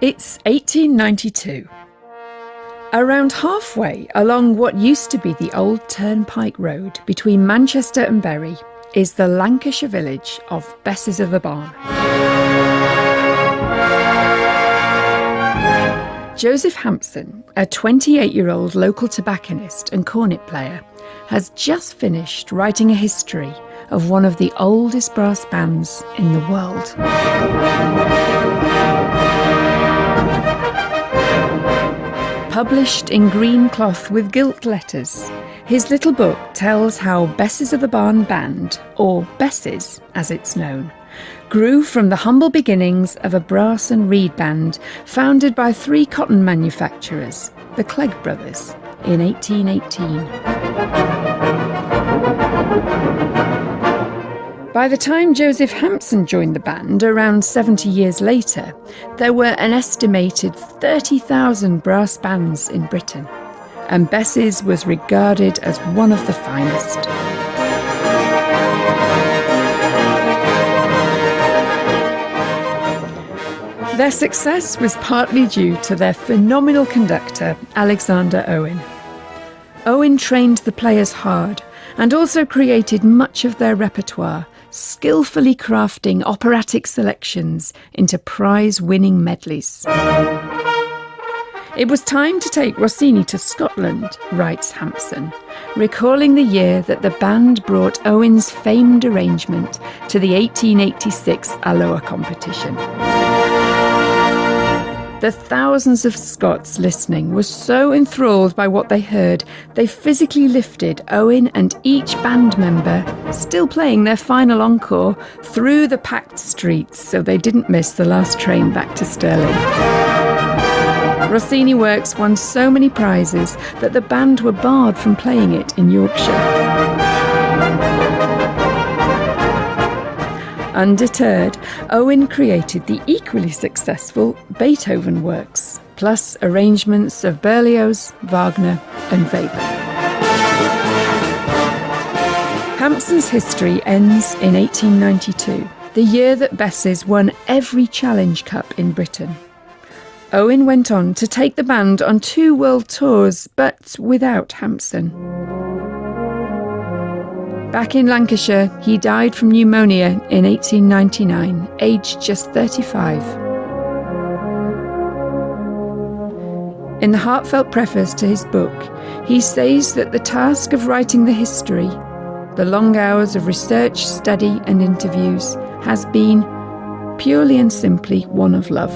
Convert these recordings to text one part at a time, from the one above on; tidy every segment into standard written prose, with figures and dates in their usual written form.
It's 1892. Around halfway along what used to be the old turnpike road between Manchester and Bury is the Lancashire village of Besses of the Barn. Joseph Hampson, a 28-year-old local tobacconist and cornet player, has just finished writing a history of one of the oldest brass bands in the world. Published in green cloth with gilt letters, his little book tells how Besses of the Barn Band, or Besses as it's known, grew from the humble beginnings of a brass and reed band founded by 3 cotton manufacturers, the Clegg brothers, in 1818. By the time Joseph Hampson joined the band around 70 years later, there were an estimated 30,000 brass bands in Britain, and Besses was regarded as one of the finest. Their success was partly due to their phenomenal conductor, Alexander Owen. Owen trained the players hard and also created much of their repertoire, skillfully crafting operatic selections into prize-winning medleys. It was time to take Rossini to Scotland, writes Hampson, recalling the year that the band brought Owen's famed arrangement to the 1886 Alloa competition. The thousands of Scots listening were so enthralled by what they heard, they physically lifted Owen and each band member, still playing their final encore, through the packed streets so they didn't miss the last train back to Stirling. Rossini works won so many prizes that the band were barred from playing it in Yorkshire. Undeterred, Owen created the equally successful Beethoven works, plus arrangements of Berlioz, Wagner and Weber. Hampson's history ends in 1892, the year that Besses won every Challenge Cup in Britain. Owen went on to take the band on 2 world tours, but without Hampson. Back in Lancashire, he died from pneumonia in 1899, aged just 35. In the heartfelt preface to his book, he says that the task of writing the history, the long hours of research, study and interviews, has been purely and simply one of love.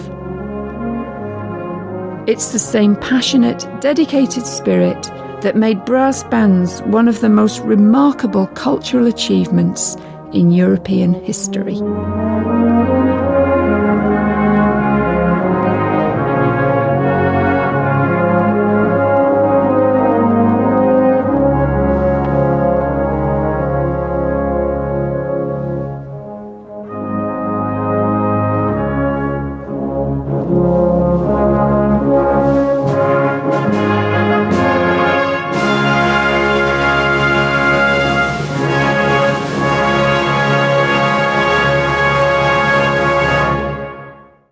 It's the same passionate, dedicated spirit that made brass bands one of the most remarkable cultural achievements in European history.